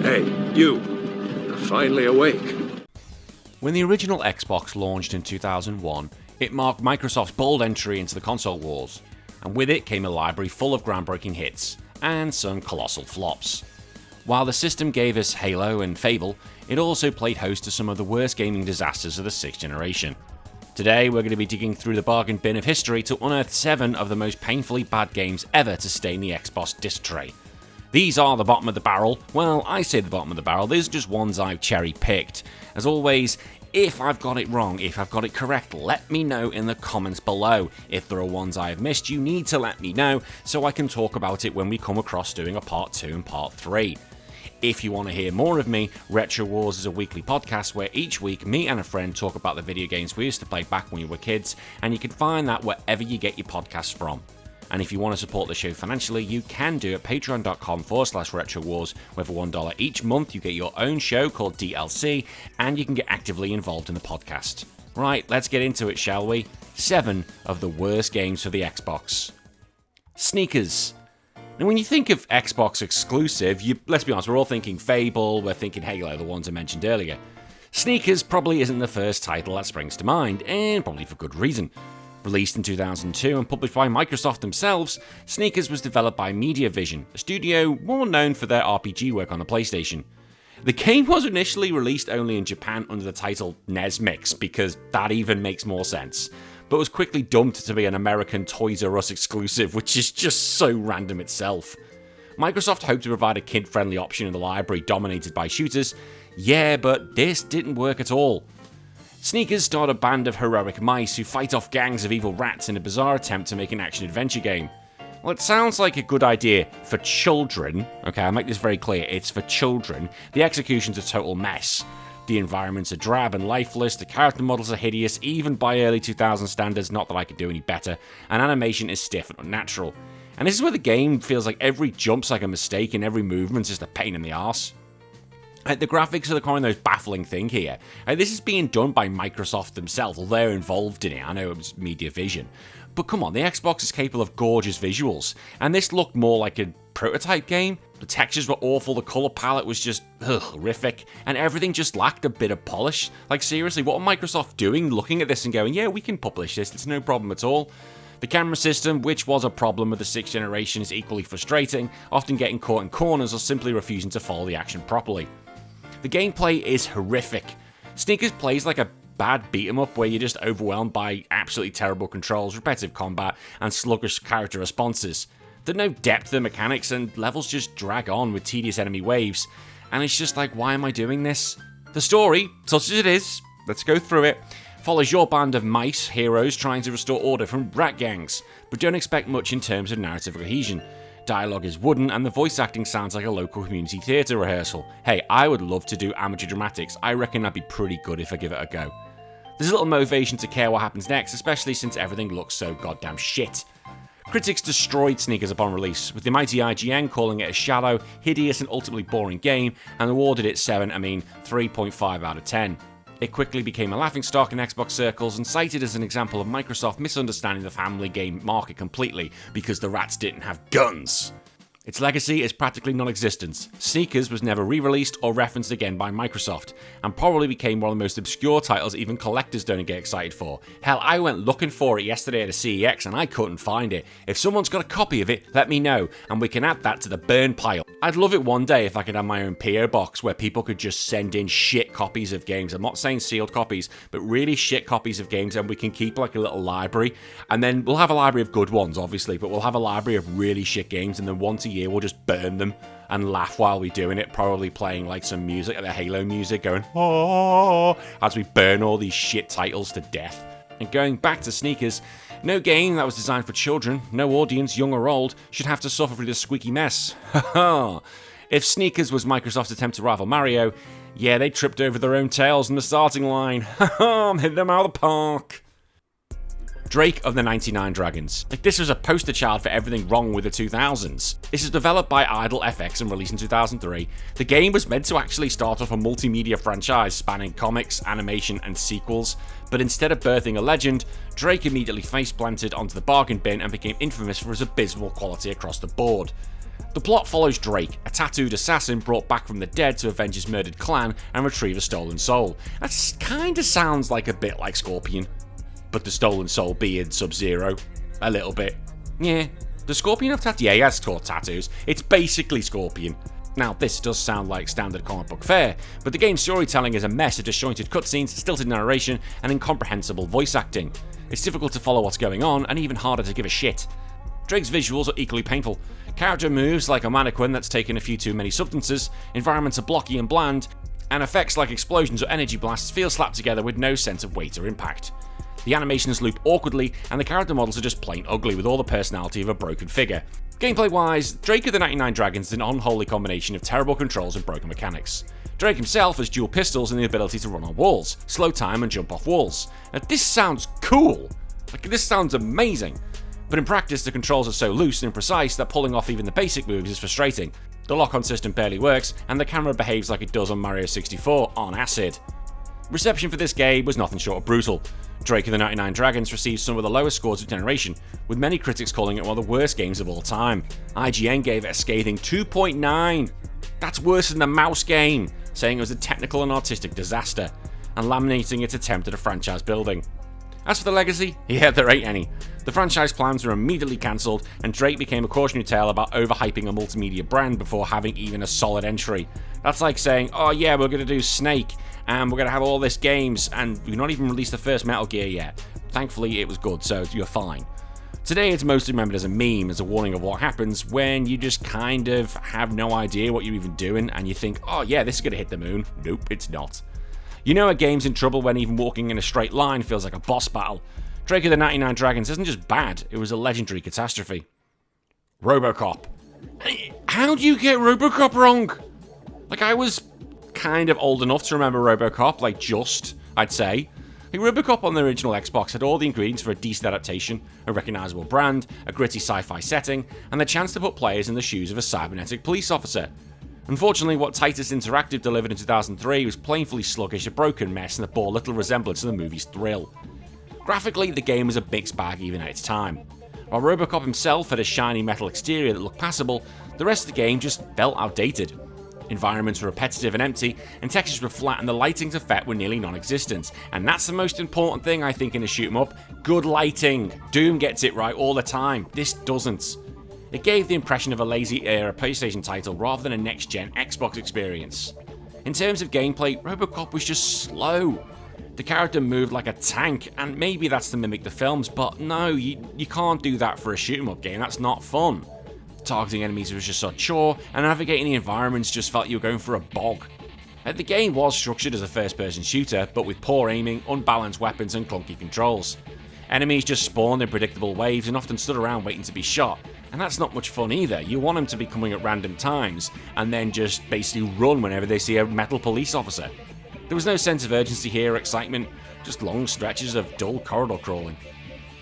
Hey, you. You're finally awake. When the original Xbox launched in 2001, it marked Microsoft's bold entry into the console wars, and with it came a library full of groundbreaking hits, and some colossal flops. While the system gave us Halo and Fable, it also played host to some of the worst gaming disasters of the 6th generation. Today we're going to be digging through the bargain bin of history to unearth 7 of the most painfully bad games ever to stain the Xbox disc tray. These are the bottom of the barrel. Well, I say the bottom of the barrel, these are just ones I've cherry-picked. As always, if I've got it wrong, if I've got it correct, let me know in the comments below. If there are ones I have missed, you need to let me know so I can talk about it when we come across doing a part 2 and part 3. If you want to hear more of me, Retro Wars is a weekly podcast where each week me and a friend talk about the video games we used to play back when we were kids, and you can find that wherever you get your podcasts from. And if you want to support the show financially, you can do at patreon.com/retrowars, where for $1 each month you get your own show called DLC, and you can get actively involved in the podcast. Right, let's get into it, shall we? 7 of the worst games for the Xbox. Sneakers. Now, when you think of Xbox exclusive, let's be honest, we're all thinking Fable, we're thinking Halo, the ones I mentioned earlier. Sneakers probably isn't the first title that springs to mind, and probably for good reason. Released in 2002 and published by Microsoft themselves, Sneakers was developed by Mediavision, a studio more known for their RPG work on the PlayStation. The game was initially released only in Japan under the title NES Mix, because that even makes more sense, but was quickly dumped to be an American Toys R Us exclusive, which is just so random itself. Microsoft hoped to provide a kid-friendly option in the library dominated by shooters, but this didn't work at all. Sneakers starred a band of heroic mice who fight off gangs of evil rats in a bizarre attempt to make an action-adventure game. Well, it sounds like a good idea for children. Okay, I'll make this very clear, it's for children. The execution's a total mess. The environments are drab and lifeless, the character models are hideous, even by early 2000 standards, not that I could do any better, and animation is stiff and unnatural. And this is where the game feels like every jump's like a mistake and every movement's just a pain in the arse. The graphics are the kind of most baffling thing here. This is being done by Microsoft themselves, although they're involved in it. I know it was Mediavision. But come on, the Xbox is capable of gorgeous visuals, and this looked more like a prototype game. The textures were awful, the colour palette was just horrific, and everything just lacked a bit of polish. Like seriously, what are Microsoft doing looking at this and going, yeah, we can publish this, it's no problem at all? The camera system, which was a problem with the 6th generation, is equally frustrating, often getting caught in corners or simply refusing to follow the action properly. The gameplay is horrific. Sneakers plays like a bad beat-em-up where you're just overwhelmed by absolutely terrible controls, repetitive combat, and sluggish character responses. There's no depth to the mechanics, and levels just drag on with tedious enemy waves, and it's just like, why am I doing this? The story, such as it is, let's go through it, follows your band of mice heroes trying to restore order from rat gangs, but don't expect much in terms of narrative cohesion. Dialogue is wooden, and the voice acting sounds like a local community theatre rehearsal. Hey, I would love to do amateur dramatics. I reckon that'd be pretty good if I give it a go. There's little motivation to care what happens next, especially since everything looks so goddamn shit. Critics destroyed Sneakers upon release, with the mighty IGN calling it a shallow, hideous, and ultimately boring game, and awarded it 3.5 out of 10. It quickly became a laughingstock in Xbox circles and cited as an example of Microsoft misunderstanding the family game market completely because the rats didn't have guns. Its legacy is practically non-existent. Sneakers was never re-released or referenced again by Microsoft, and probably became one of the most obscure titles even collectors don't get excited for. Hell, I went looking for it yesterday at a CEX and I couldn't find it. If someone's got a copy of it, let me know, and we can add that to the burn pile. I'd love it one day if I could have my own PO box where people could just send in shit copies of games. I'm not saying sealed copies, but really shit copies of games, and we can keep like a little library, and then we'll have a library of good ones, obviously, but we'll have a library of really shit games, and then once a year we'll just burn them and laugh while we're doing it, probably playing like some music, like the Halo music, going oh, as we burn all these shit titles to death. And going back to Sneakers, no game that was designed for children, no audience, young or old, should have to suffer through this squeaky mess. Haha. If Sneakers was Microsoft's attempt to rival Mario, yeah, they tripped over their own tails in the starting line. Haha, I'm hitting them out of the park. Drake of the 99 Dragons. Like, this was a poster child for everything wrong with the 2000s. This is developed by Idle FX and released in 2003. The game was meant to actually start off a multimedia franchise spanning comics, animation, and sequels, but instead of birthing a legend, Drake immediately face-planted onto the bargain bin and became infamous for his abysmal quality across the board. The plot follows Drake, a tattooed assassin brought back from the dead to avenge his murdered clan and retrieve a stolen soul. That kinda sounds like a bit like Scorpion, but the stolen soul being Sub-Zero. A little bit. Yeah, does Scorpion have tattoos? Yeah, he has tattoos. It's basically Scorpion. Now, this does sound like standard comic book fare, but the game's storytelling is a mess of disjointed cutscenes, stilted narration, and incomprehensible voice acting. It's difficult to follow what's going on, and even harder to give a shit. Drake's visuals are equally painful. Character moves like a mannequin that's taken a few too many substances, environments are blocky and bland, and effects like explosions or energy blasts feel slapped together with no sense of weight or impact. The animations loop awkwardly, and the character models are just plain ugly with all the personality of a broken figure. Gameplay-wise, Drake of the 99 Dragons is an unholy combination of terrible controls and broken mechanics. Drake himself has dual pistols and the ability to run on walls, slow time and jump off walls. Now this sounds cool, this sounds amazing, but in practice the controls are so loose and imprecise that pulling off even the basic moves is frustrating. The lock-on system barely works, and the camera behaves like it does on Mario 64 on acid. Reception for this game was nothing short of brutal. Drake of the 99 Dragons received some of the lowest scores of generation, with many critics calling it one of the worst games of all time. IGN gave it a scathing 2.9. That's worse than the Mouse game, saying it was a technical and artistic disaster, and laminating its attempt at a franchise building. As for the legacy, yeah, there ain't any. The franchise plans were immediately cancelled, and Drake became a cautionary tale about overhyping a multimedia brand before having even a solid entry. That's like saying, oh yeah, we're going to do Snake, and we're going to have all this games, and we've not even released the first Metal Gear yet. Thankfully, it was good, so you're fine. Today, it's mostly remembered as a meme, as a warning of what happens when you just kind of have no idea what you're even doing, and you think, oh yeah, this is going to hit the moon. Nope, it's not. You know a game's in trouble when even walking in a straight line feels like a boss battle. Drake of the 99 Dragons isn't just bad, it was a legendary catastrophe. Robocop. How do you get Robocop wrong? I was kind of old enough to remember Robocop, I'd say. Robocop on the original Xbox had all the ingredients for a decent adaptation, a recognisable brand, a gritty sci-fi setting, and the chance to put players in the shoes of a cybernetic police officer. Unfortunately, what Titus Interactive delivered in 2003 was plainly sluggish, a broken mess, and that bore little resemblance to the movie's thrill. Graphically, the game was a mixed bag even at its time. While Robocop himself had a shiny metal exterior that looked passable, the rest of the game just felt outdated. Environments were repetitive and empty, and textures were flat, and the lighting's effect were nearly non-existent. And that's the most important thing, I think, in a shoot-'em-up. Good lighting. Doom gets it right all the time. This doesn't. It gave the impression of a lazy-era PlayStation title rather than a next-gen Xbox experience. In terms of gameplay, Robocop was just slow. The character moved like a tank, and maybe that's to mimic the films, but no, you can't do that for a shoot-'em-up game. That's not fun. Targeting enemies was just a chore, and navigating the environments just felt you were going for a bog. The game was structured as a first-person shooter, but with poor aiming, unbalanced weapons, and clunky controls. Enemies just spawned in predictable waves and often stood around waiting to be shot, and that's not much fun either. You want them to be coming at random times, and then just basically run whenever they see a metal police officer. There was no sense of urgency here or excitement, just long stretches of dull corridor crawling.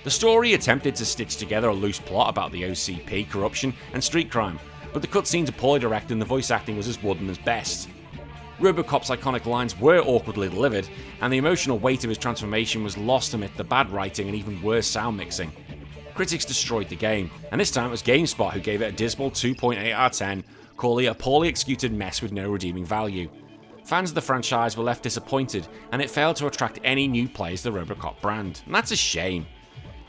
The story attempted to stitch together a loose plot about the OCP, corruption, and street crime, but the cutscenes are poorly directed and the voice acting was as wooden as best. Robocop's iconic lines were awkwardly delivered, and the emotional weight of his transformation was lost amid the bad writing and even worse sound mixing. Critics destroyed the game, and this time it was GameSpot who gave it a dismal 2.8 out of 10, calling it a poorly executed mess with no redeeming value. Fans of the franchise were left disappointed, and it failed to attract any new players to the Robocop brand, and that's a shame.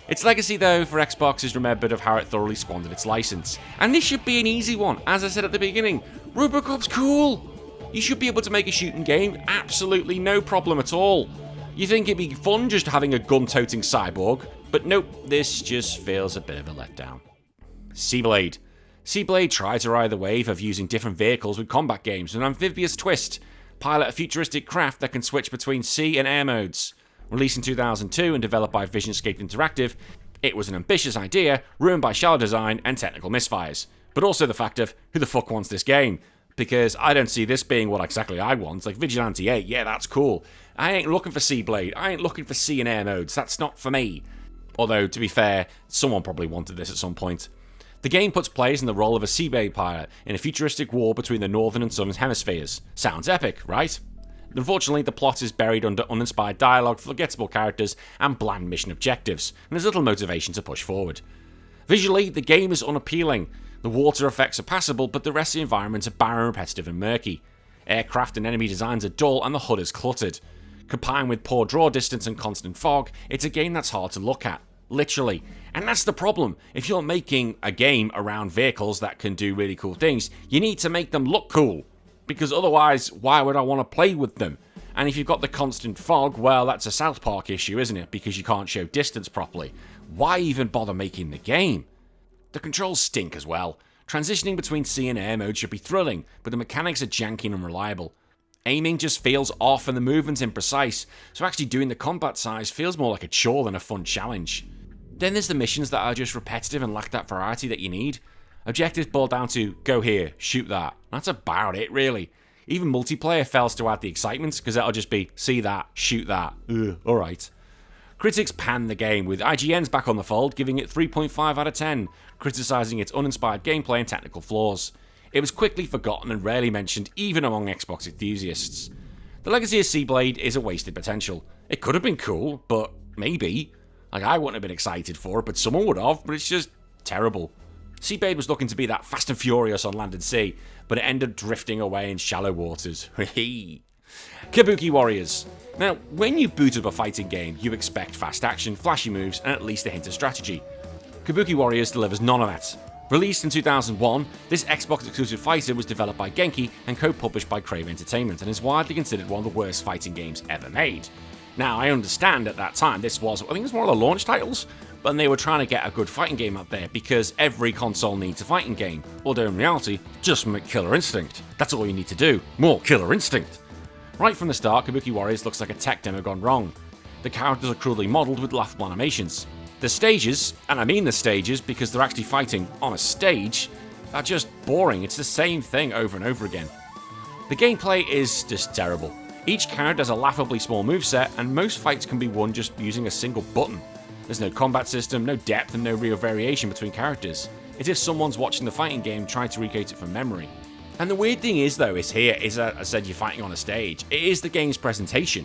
Its legacy, though, for Xbox is remembered of how it thoroughly squandered its license. And this should be an easy one. As I said at the beginning, Robocop's cool. You should be able to make a shooting game, absolutely no problem at all. You think it'd be fun just having a gun-toting cyborg, but nope, this just feels a bit of a letdown. Seablade. Seablade tried to ride the wave of using different vehicles with combat games with an amphibious twist. Pilot a futuristic craft that can switch between sea and air modes. Released in 2002 and developed by Visionscape Interactive, it was an ambitious idea, ruined by shallow design and technical misfires. But also the fact of, who the fuck wants this game? Because I don't see this being what exactly I want. Like Vigilante 8, yeah, that's cool. I ain't looking for Seablade, I ain't looking for sea and air modes, that's not for me. Although, to be fair, someone probably wanted this at some point. The game puts players in the role of a Seablade pilot in a futuristic war between the northern and southern hemispheres. Sounds epic, right? Unfortunately, the plot is buried under uninspired dialogue, forgettable characters, and bland mission objectives, and there's little motivation to push forward. Visually, the game is unappealing, The water effects are passable, but the rest of the environments are barren, repetitive and murky. Aircraft and enemy designs are dull and the HUD is cluttered. Combined with poor draw distance and constant fog, it's a game that's hard to look at. Literally. And that's the problem. If you're making a game around vehicles that can do really cool things, you need to make them look cool. Because otherwise, why would I want to play with them? And if you've got the constant fog, well, that's a South Park issue, isn't it? Because you can't show distance properly. Why even bother making the game? The controls stink as well. Transitioning between sea and air mode should be thrilling, but the mechanics are janky and unreliable. Aiming just feels off and the movement's imprecise, so actually doing the combat size feels more like a chore than a fun challenge. Then there's the missions that are just repetitive and lack that variety that you need. Objectives boil down to, go here, shoot that. That's about it, really. Even multiplayer fails to add the excitement, because that'll just be, see that, shoot that, alright. Critics pan the game, with IGN's back on the fold, giving it 3.5 out of 10, criticising its uninspired gameplay and technical flaws. It was quickly forgotten and rarely mentioned, even among Xbox enthusiasts. The legacy of Seablade is a wasted potential. It could have been cool, but maybe. I wouldn't have been excited for it, but someone would have, but it's just terrible. Seablade was looking to be that Fast and Furious on land and sea, but it ended up drifting away in shallow waters. Kabuki Warriors. Now, when you boot up a fighting game, you expect fast action, flashy moves, and at least a hint of strategy. Kabuki Warriors delivers none of that. Released in 2001, this Xbox-exclusive fighter was developed by Genki and co-published by Crave Entertainment and is widely considered one of the worst fighting games ever made. Now, I understand at that time this was, I think it was one of the launch titles, but they were trying to get a good fighting game out there because every console needs a fighting game, although in reality, just make Killer Instinct. That's all you need to do, more Killer Instinct. Right from the start, Kabuki Warriors looks like a tech demo gone wrong. The characters are crudely modelled with laughable animations. The stages, and I mean the stages because they're actually fighting on a stage, are just boring. It's the same thing over and over again. The gameplay is just terrible. Each character has a laughably small moveset, and most fights can be won just using a single button. There's no combat system, no depth, and no real variation between characters. It's as if someone's watching the fighting game trying to recreate it from memory. And the weird thing is, though, is that I said you're fighting on a stage. It is the game's presentation.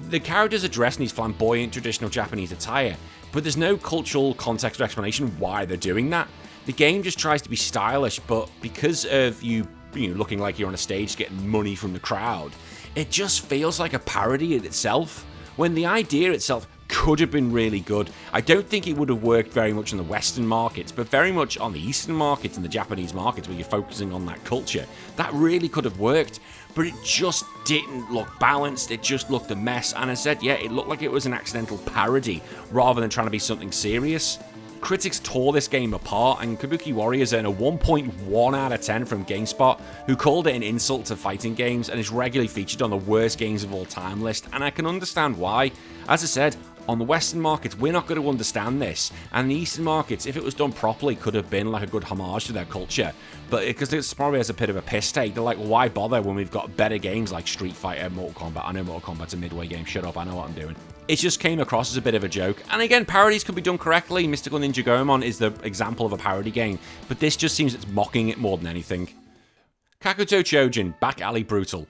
The characters are dressed in these flamboyant, traditional Japanese attire, but there's no cultural context or explanation why they're doing that. The game just tries to be stylish, but because of you looking like you're on a stage getting money from the crowd, it just feels like a parody in itself, when the idea itself could have been really good. I don't think it would have worked very much in the Western markets, but very much on the Eastern markets and the Japanese markets where you're focusing on that culture. That really could have worked, but it just didn't look balanced. It just looked a mess, and I said, yeah, it looked like it was an accidental parody rather than trying to be something serious. Critics tore this game apart, and Kabuki Warriors earned a 1.1 out of 10 from GameSpot, who called it an insult to fighting games and is regularly featured on the worst games of all time list, and I can understand why. As I said, on the Western markets, we're not going to understand this, and the Eastern markets, if it was done properly, could have been like a good homage to their culture, but because it probably has a bit of a piss take, they're like, well, why bother when we've got better games like Street Fighter, Mortal Kombat? I know Mortal Kombat's a midway game, shut up, I know what I'm doing. It just came across as a bit of a joke, and again, parodies can be done correctly. Mystical Ninja Goemon is the example of a parody game, but this just seems it's mocking it more than anything. Kakuto Chojan, Back Alley Brutal.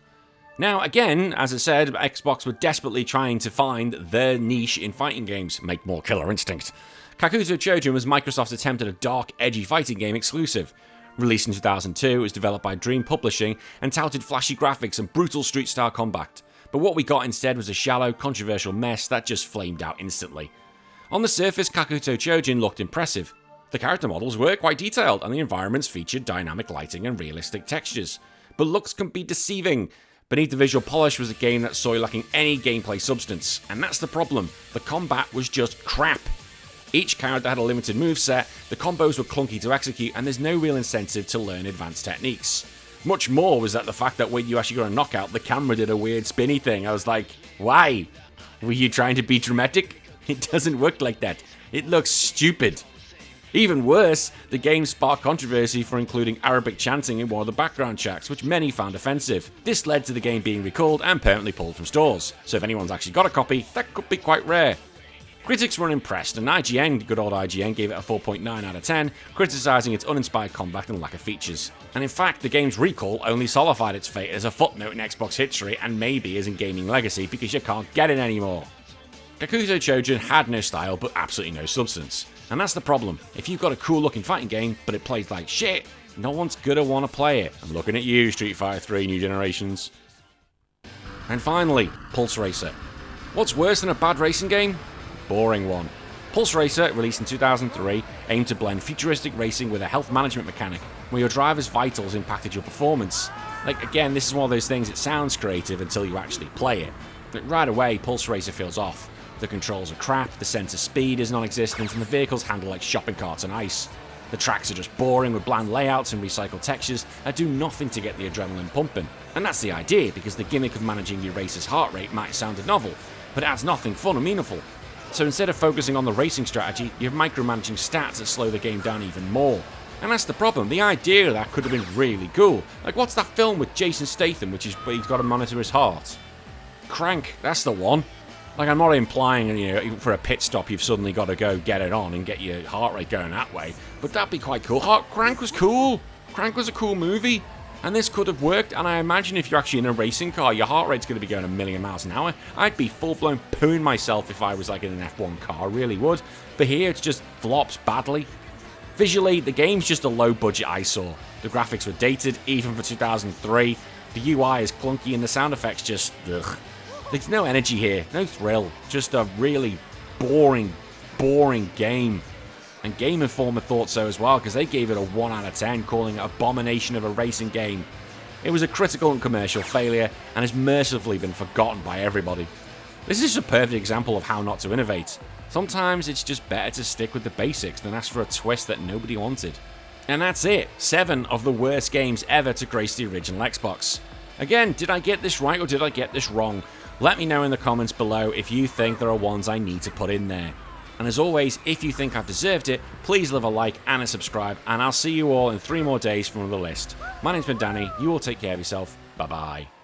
Now, again, as I said, Xbox were desperately trying to find their niche in fighting games, make more Killer Instinct. Kakuto Chojan was Microsoft's attempt at a dark, edgy fighting game exclusive. Released in 2002, it was developed by Dream Publishing and touted flashy graphics and brutal street-style combat. But what we got instead was a shallow, controversial mess that just flamed out instantly. On the surface, Kakuto Chojan looked impressive. The character models were quite detailed, and the environments featured dynamic lighting and realistic textures. But looks can be deceiving. Beneath the visual polish was a game that saw lacking any gameplay substance, and that's the problem. The combat was just crap. Each character had a limited moveset, the combos were clunky to execute, and there's no real incentive to learn advanced techniques. Much more was that the fact that when you actually got a knockout, the camera did a weird spinny thing. I was like, why? Were you trying to be dramatic? It doesn't work like that. It looks stupid. Even worse, the game sparked controversy for including Arabic chanting in one of the background tracks, which many found offensive. This led to the game being recalled and permanently pulled from stores, so if anyone's actually got a copy, that could be quite rare. Critics were unimpressed, and IGN, good old IGN, gave it a 4.9 out of 10, criticising its uninspired combat and lack of features. And in fact, the game's recall only solidified its fate as a footnote in Xbox history and maybe as in gaming legacy because you can't get it anymore. Kakuto Chojan had no style but absolutely no substance. And that's the problem. If you've got a cool looking fighting game but it plays like shit, no one's gonna want to play it. I'm looking at you, Street Fighter 3 New Generations. And finally, Pulse Racer. What's worse than a bad racing game? Boring one. Pulse Racer, released in 2003, aimed to blend futuristic racing with a health management mechanic, where your driver's vitals impacted your performance. Like, again, this is one of those things, it sounds creative until you actually play it. But right away, Pulse Racer feels off. The controls are crap, the sense of speed is non-existent, and the vehicles handle like shopping carts on ice. The tracks are just boring with bland layouts and recycled textures that do nothing to get the adrenaline pumping. And that's the idea, because the gimmick of managing your racer's heart rate might sound novel, but it adds nothing fun or meaningful. So instead of focusing on the racing strategy, you're micromanaging stats that slow the game down even more. And that's the problem. The idea of that could have been really cool. Like, what's that film with Jason Statham, which is he's got to monitor his heart? Crank, that's the one. Like, I'm not implying, you know, for a pit stop you've suddenly got to go get it on and get your heart rate going that way, but that'd be quite cool. Crank was cool. Crank was a cool movie. And this could have worked, and I imagine if you're actually in a racing car, your heart rate's going to be going a million miles an hour. I'd be full-blown pooing myself if I was like in an F1 car, I really would. But here, it just flops badly. Visually, the game's just a low-budget eyesore. The graphics were dated, even for 2003. The UI is clunky, and the sound effects just, ugh. There's no energy here, no thrill. Just a really boring game. And Game Informer thought so as well, because they gave it a 1 out of 10, calling it an abomination of a racing game. It was a critical and commercial failure, and has mercifully been forgotten by everybody. This is a perfect example of how not to innovate. Sometimes it's just better to stick with the basics than ask for a twist that nobody wanted. And that's it, 7 of the worst games ever to grace the original Xbox. Again, did I get this right or did I get this wrong? Let me know in the comments below if you think there are ones I need to put in there. And as always, if you think I've deserved it, please leave a like and a subscribe, and I'll see you all in 3 more days from the list. My name's been Danny, you all take care of yourself, bye bye.